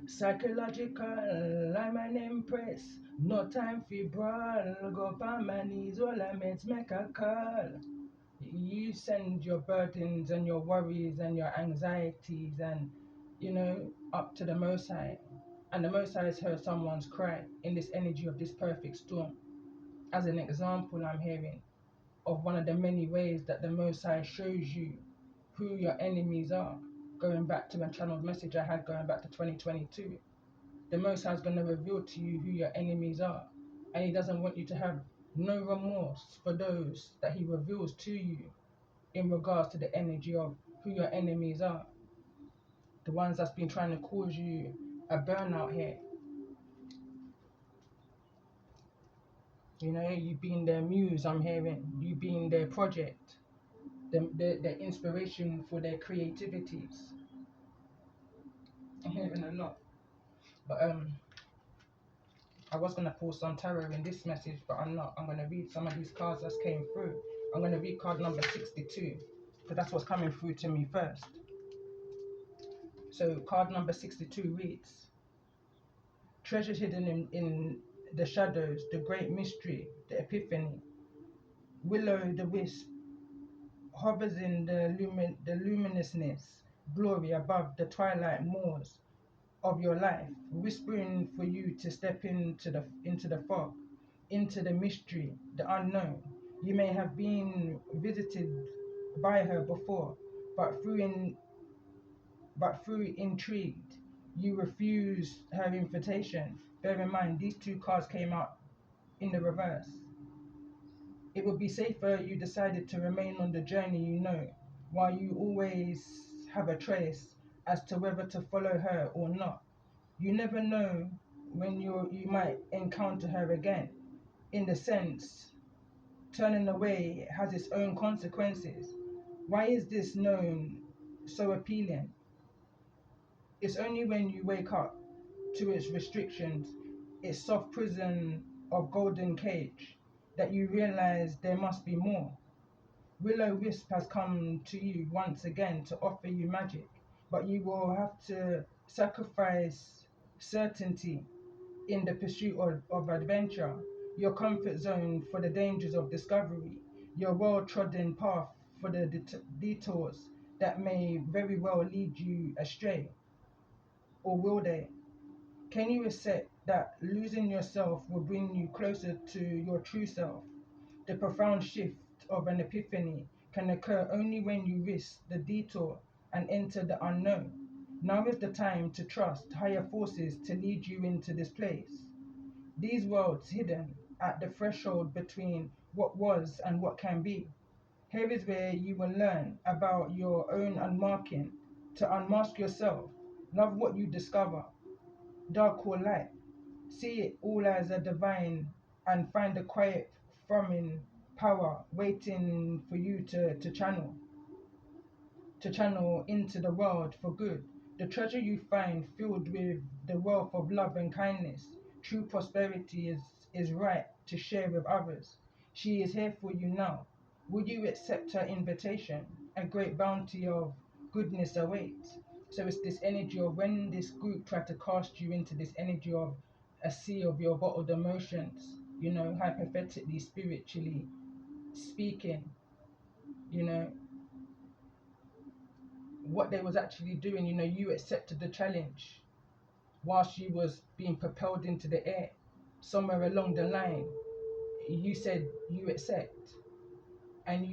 psychological. I'm an empress, no time for brawl. Go up on my knees, all I make a call. You send your burdens and your worries and your anxieties and up to the Most High, and the Most High has heard someone's cry in this energy of this perfect storm. As an example, I'm hearing of one of the many ways that the Most High shows you who your enemies are. Going back to a channeled message I had going back to 2022, the Most High is going to reveal to you who your enemies are, and He doesn't want you to have no remorse for those that He reveals to you in regards to the energy of who your enemies are, the ones that's been trying to cause you a burnout here. You being their muse, I'm hearing. You being their project, the inspiration for their creativities. I'm hearing a lot. But I was gonna pull some tarot in this message, but I'm not. I'm gonna read some of these cards that came through. I'm gonna read card number 62, because that's what's coming through to me first. So card number 62 reads: treasures hidden in the shadows, the great mystery, the epiphany. Willow the wisp hovers in the luminousness, glory above the twilight moors of your life, whispering for you to step into the fog, into the mystery, the unknown. You may have been visited by her before, but through intrigued, you refuse her invitation. Bear in mind, these two cards came out in the reverse. It would be safer you decided to remain on the journey while you always have a choice as to whether to follow her or not. You never know when you might encounter her again. In the sense, turning away has its own consequences. Why is this known so appealing? It's only when you wake up to its restrictions, its soft prison of golden cage, that you realize there must be more. Willow Wisp has come to you once again to offer you magic, but you will have to sacrifice certainty in the pursuit of adventure, your comfort zone for the dangers of discovery, your well-trodden path for the detours that may very well lead you astray, or will they? Can you accept that losing yourself will bring you closer to your true self? The profound shift of an epiphany can occur only when you risk the detour and enter the unknown. Now is the time to trust higher forces to lead you into this place. These worlds hidden at the threshold between what was and what can be. Here is where you will learn about your own unmarking, to unmask yourself, love what you discover, dark or light. See it all as a divine and find a quiet, thrumming power waiting for you to channel into the world for good. The treasure you find filled with the wealth of love and kindness. True prosperity is right to share with others. She is here for you now. Will you accept her invitation? A great bounty of goodness awaits. So it's this energy of when this group tried to cast you into this energy of a sea of your bottled emotions, hypothetically, spiritually speaking, you know, what they was actually doing, you accepted the challenge whilst you was being propelled into the air. Somewhere along the line, you said you accept, and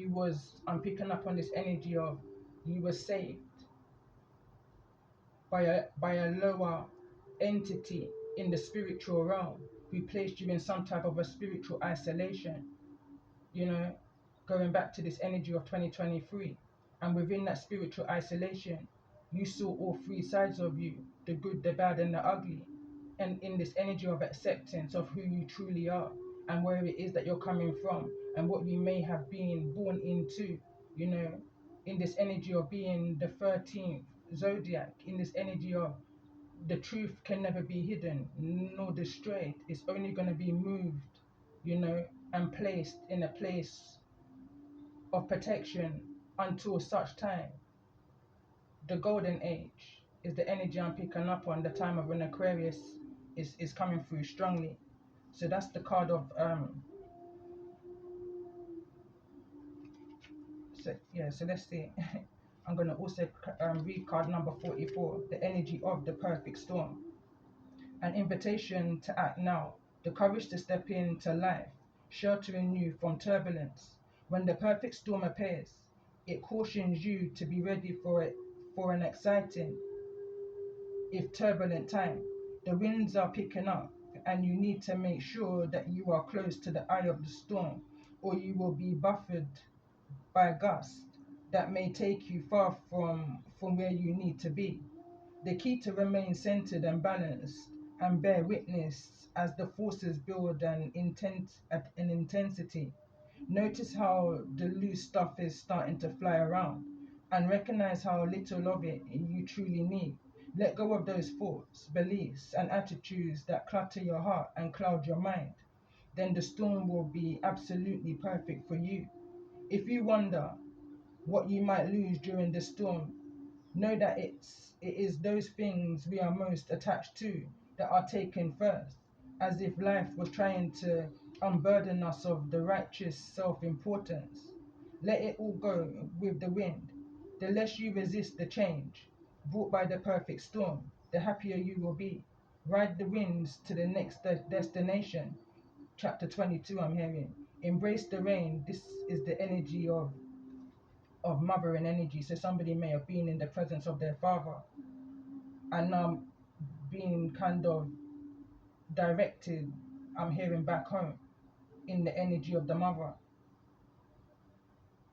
I'm picking up on this energy of you were saved by a lower entity in the spiritual realm who placed you in some type of a spiritual isolation, you know, going back to this energy of 2023. And within that spiritual isolation, you saw all three sides of you, the good, the bad, and the ugly. And in this energy of acceptance of who you truly are and where it is that you're coming from and what you may have been born into, in this energy of being the 13th zodiac, in this energy of The truth can never be hidden nor destroyed. It's only going to be moved, you know, and placed in a place of protection until such time. The golden age is the energy I'm picking up on, the time of an Aquarius is coming through strongly. So that's the card of so yeah, so let's see. I'm gonna also read card number 44, the energy of the perfect storm. An invitation to act now, the courage to step into life, sheltering you from turbulence. When the perfect storm appears, it cautions you to be ready for it, for an exciting, if turbulent time. The winds are picking up, and you need to make sure that you are close to the eye of the storm, or you will be buffeted by gusts that may take you far from where you need to be. The key to remain centered and balanced and bear witness as the forces build an intensity. Notice how the loose stuff is starting to fly around and recognize how little of it you truly need. Let go of those thoughts, beliefs, and attitudes that clutter your heart and cloud your mind. Then the storm will be absolutely perfect for you. If you wonder what you might lose during the storm, know that it is those things we are most attached to that are taken first, as if life was trying to unburden us of the righteous self-importance. Let it all go with the wind. The less you resist the change brought by the perfect storm, the happier you will be. Ride the winds to the next destination. Chapter 22, I'm hearing. Embrace the rain. This is the energy of mothering energy. So somebody may have been in the presence of their father and now being kind of directed, I'm hearing back home in the energy of the mother.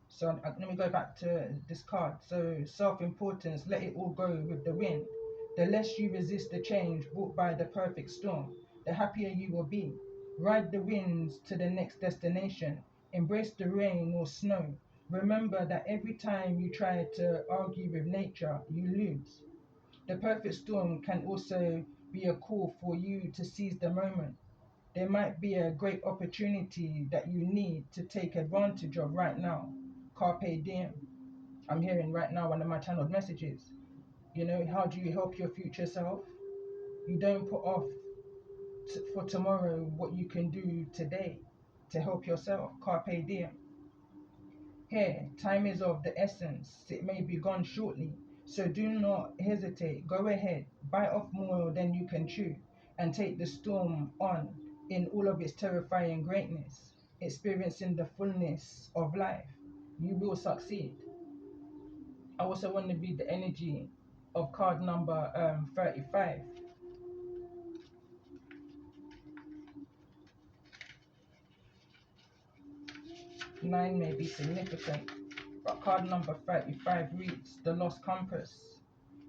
So let me go back to this card. So self-importance, let it all go with the wind. The less you resist the change brought by the perfect storm, the happier you will be. Ride the winds to the next destination. Embrace the rain or snow. Remember that every time you try to argue with nature, you lose. The perfect storm can also be a call for you to seize the moment. There might be a great opportunity that you need to take advantage of right now. Carpe diem. I'm hearing right now one of my channeled messages. You know, how do you help your future self? You don't put off for tomorrow what you can do today to help yourself. Carpe diem. Here, time is of the essence. It may be gone shortly. So do not hesitate. Go ahead. Bite off more than you can chew and take the storm on in all of its terrifying greatness, experiencing the fullness of life. You will succeed. I also want to read the energy of card number 35. 9 may be significant, but card number 35 reads the lost compass.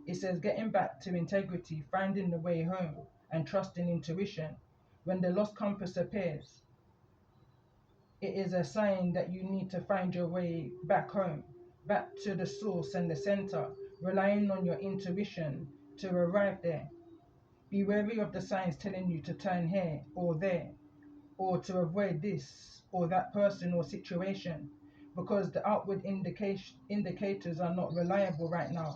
It says getting back to integrity, finding the way home, and trusting intuition. When the lost compass appears, it is a sign that you need to find your way back home, back to the source and the center, relying on your intuition to arrive there. Be wary of the signs telling you to turn here or there, or to avoid this or that person or situation, because the outward indicators are not reliable right now.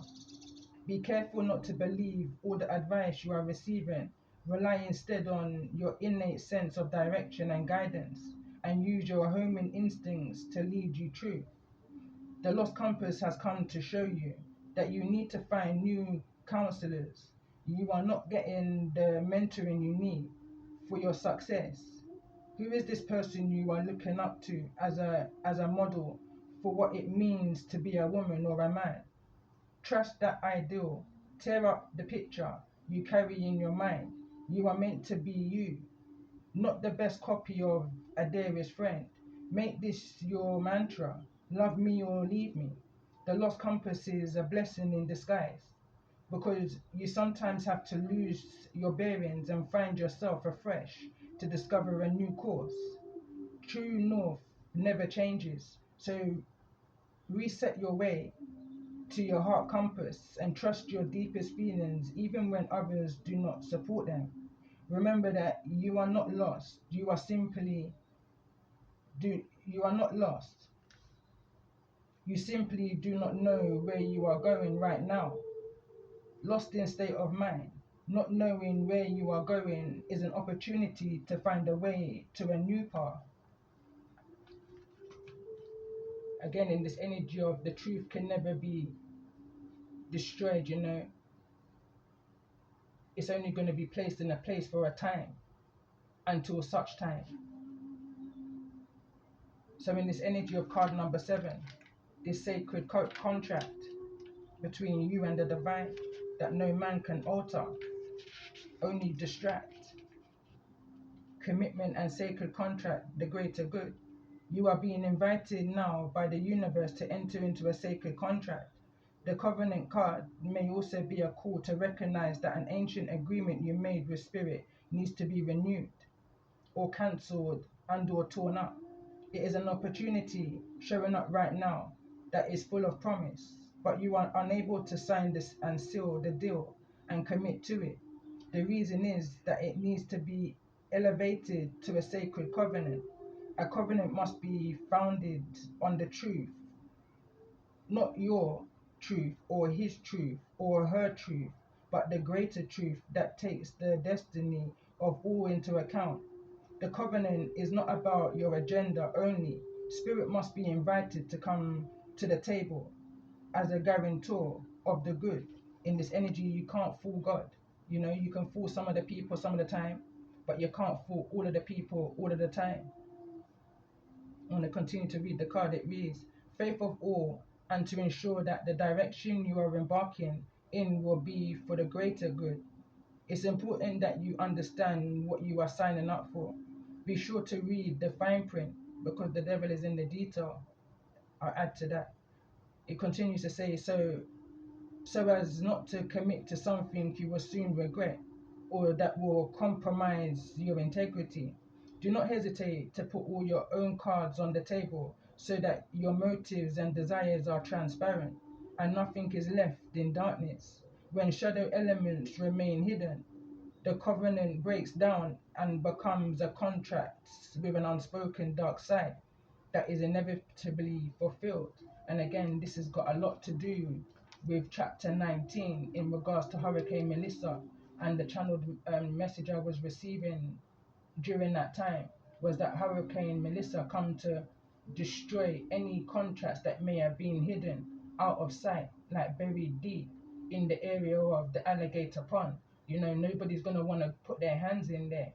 Be careful not to believe all the advice you are receiving. Rely instead on your innate sense of direction and guidance, and use your homing instincts to lead you true. The lost compass has come to show you that you need to find new counselors. You are not getting the mentoring you need for your success. Who is this person you are looking up to as a model for what it means to be a woman or a man? Trust that ideal. Tear up the picture you carry in your mind. You are meant to be you, not the best copy of a dearest friend. Make this your mantra. Love me or leave me. The lost compass is a blessing in disguise because you sometimes have to lose your bearings and find yourself afresh to discover a new course. True north never changes. So reset your way to your heart compass and trust your deepest feelings even when others do not support them. Remember that you are not lost. You are not lost. You simply do not know where you are going right now. Lost in state of mind. Not knowing where you are going is an opportunity to find a way to a new path. Again, in this energy of the truth can never be destroyed, it's only going to be placed in a place for a time until such time. So in this energy of card number 7, this sacred contract between you and the divine that no man can alter, only distract. Commitment and sacred contract, the greater good. You are being invited now by the universe to enter into a sacred contract. The Covenant card may also be a call to recognize that an ancient agreement you made with spirit needs to be renewed or cancelled and or torn up. It is an opportunity showing up right now that is full of promise, but you are unable to sign this and seal the deal and commit to it. The reason is that it needs to be elevated to a sacred covenant. A covenant must be founded on the truth, not your truth or his truth or her truth, but the greater truth that takes the destiny of all into account. The covenant is not about your agenda only. Spirit must be invited to come to the table as a guarantor of the good. In this energy, you can't fool God. You can fool some of the people some of the time, but you can't fool all of the people all of the time. I want to continue to read the card. It reads, faith of all, and to ensure that the direction you are embarking in will be for the greater good. It's important that you understand what you are signing up for. Be sure to read the fine print because the devil is in the detail. I'll add to that. It continues to say, so as not to commit to something you will soon regret or that will compromise your integrity. Do not hesitate to put all your own cards on the table so that your motives and desires are transparent and nothing is left in darkness. When shadow elements remain hidden, the covenant breaks down and becomes a contract with an unspoken dark side that is inevitably fulfilled. And again, this has got a lot to do with chapter 19 in regards to Hurricane Melissa, and the channeled message I was receiving during that time was that Hurricane Melissa come to destroy any contracts that may have been hidden out of sight, like buried deep in the area of the alligator pond. Nobody's going to want to put their hands in there,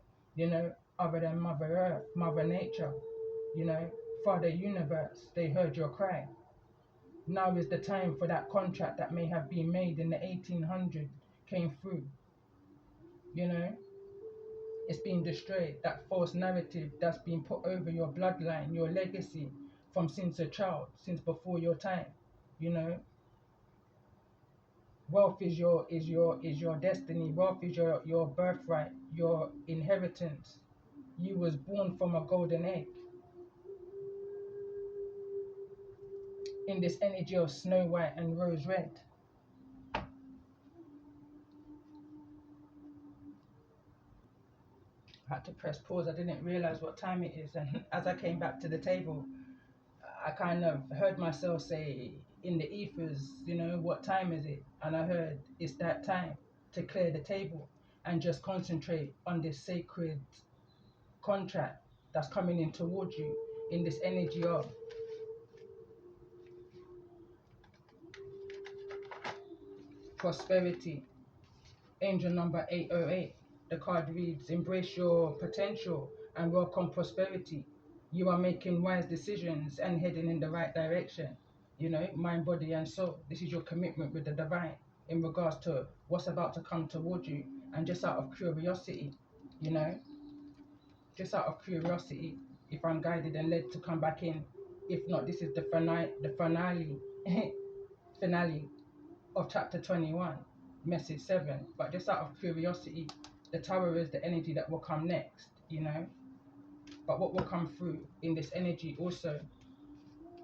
other than Mother Earth, Mother Nature, you know, Father Universe. They heard your cry. Now is the time for that contract that may have been made in the 1800s came through, you know. It's been destroyed. That false narrative that's been put over your bloodline, your legacy from since a child, since before your time, you know. Wealth is your destiny. Wealth is your birthright, your inheritance. You was born from a golden egg. In this energy of Snow White and Rose Red. I had to press pause. I didn't realize what time it is, and as I came back to the table, I kind of heard myself say in the ethers, what time is it? And I heard it's that time to clear the table and just concentrate on this sacred contract that's coming in towards you in this energy of prosperity. Angel number 808. The card reads, embrace your potential and welcome prosperity. You are making wise decisions and heading in the right direction. Mind, body, and soul. This is your commitment with the divine in regards to what's about to come towards you. And just out of curiosity, you know, just out of curiosity, if I'm guided and led to come back in. If not, this is the finale finale of chapter 21, message 7. But just out of curiosity, the tower is the energy that will come next, But what will come through in this energy also,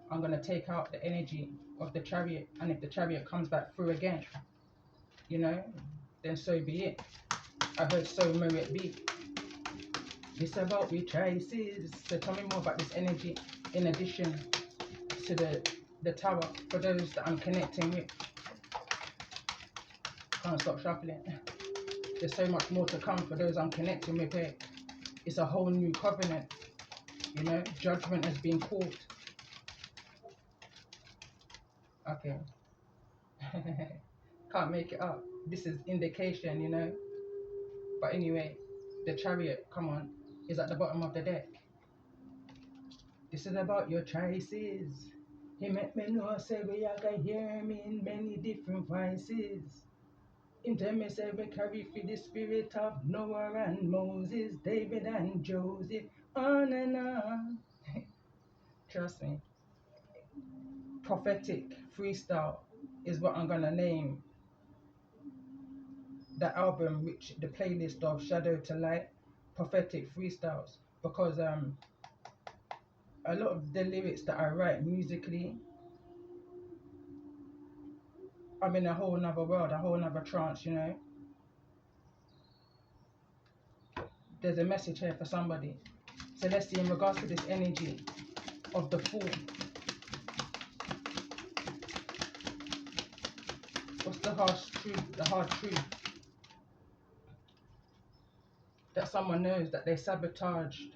I'm going to take out the energy of the Chariot, and if the Chariot comes back through again, you know, then so be it. I heard so may it be. It's about we choices. So tell me more about this energy in addition to the Tower for those that I'm connecting with. Can't stop shuffling. There's so much more to come for those I'm connecting with here. It's a whole new covenant, you know, judgment has been called. Okay. Can't make it up. This is indication, you know. But anyway, the Chariot, come on, is at the bottom of the deck. This is about your choices. He make me know, say we are gonna hear me in many different voices. In tell me, say we carry for the spirit of Noah and Moses, David and Joseph, on and on. Trust me. Prophetic freestyle is what I'm gonna name the album, which the playlist of Shadow to Light, prophetic freestyles, because a lot of the lyrics that I write musically, I'm in a whole nother world, a whole nother trance, you know. There's a message here for somebody. So let's see, in regards to this energy of the Fool, what's the harsh truth, the hard truth? That someone knows that they sabotaged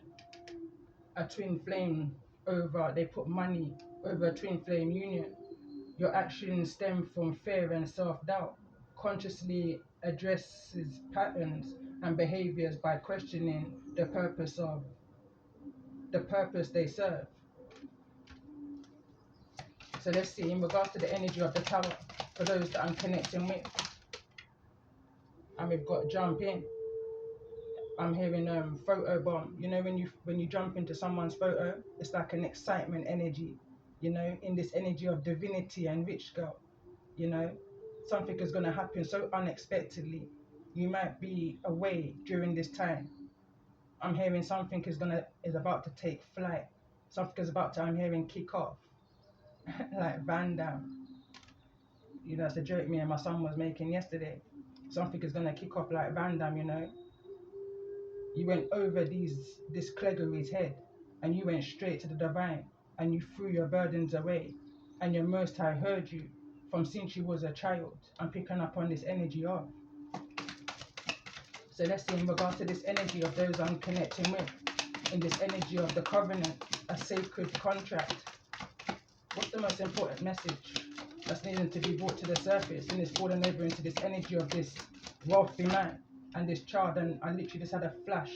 a twin flame over, they put money over a twin flame union. Your actions stem from fear and self-doubt. Consciously addresses patterns and behaviors by questioning the purpose they serve. So let's see, in regards to the energy of the Tower, for those that I'm connecting with, and we've got jump in. I'm hearing photo bomb. You know, when you jump into someone's photo, it's like an excitement energy. You know, in this energy of divinity and rich girl. You know, something is gonna happen so unexpectedly. You might be away during this time. I'm hearing something is about to take flight. Something is about to, I'm hearing, kick off. Like Van Damme. You know, it's a joke me and my son was making yesterday. Something is gonna kick off like Van Damme, you know. You went over this Cleggery's head, and you went straight to the divine, and you threw your burdens away, and your Most High heard you from since you was a child. I'm picking up on this energy of. So let's see, in regards to this energy of those I'm connecting with, in this energy of the covenant, a sacred contract. What's the most important message that's needing to be brought to the surface in this falling over into this energy of this wealthy man and this child? And I literally just had a flash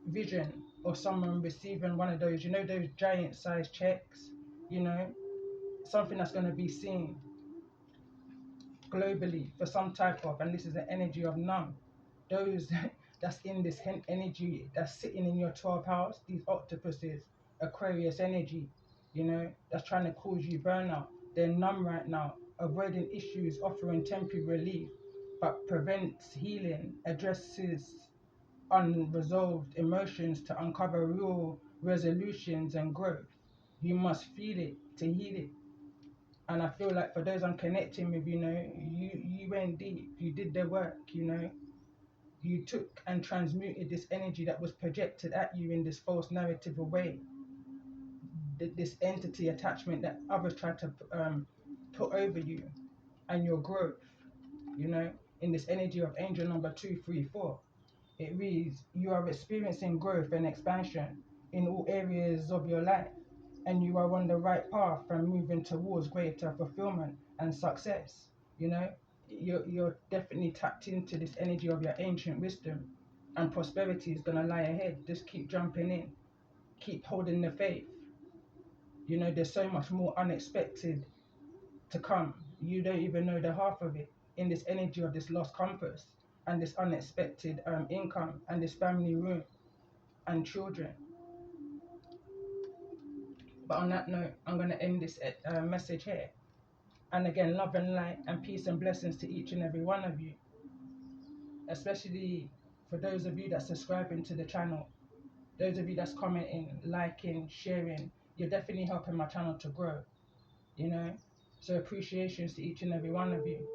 vision of someone receiving one of those, you know, those giant size checks, you know, something that's going to be seen globally for some type of, and this is the energy of none. Those that's in this energy that's sitting in your 12th house, these octopuses, Aquarius energy, you know, that's trying to cause you burnout. They're numb right now, avoiding issues, offering temporary relief, but prevents healing, addresses unresolved emotions to uncover real resolutions and growth. You must feel it to heal it. And I feel like for those I'm connecting with, you know, you went deep, you did the work, you know, you took and transmuted this energy that was projected at you in this false narrative away. This entity attachment that others tried to put over you and your growth, you know, in this energy of angel number 234. It reads, you are experiencing growth and expansion in all areas of your life, and you are on the right path and moving towards greater fulfillment and success. You know, you're definitely tapped into this energy of your ancient wisdom, and prosperity is going to lie ahead. Just keep jumping in, keep holding the faith. You know, there's so much more unexpected to come. You don't even know the half of it in this energy of this lost compass and this unexpected income and this family room and children. But on that note, I'm going to end this message here. And again, love and light and peace and blessings to each and every one of you, especially for those of you that's subscribing to the channel, those of you that's commenting, liking, sharing. You're definitely helping my channel to grow. you know. So appreciations to each and every one of you.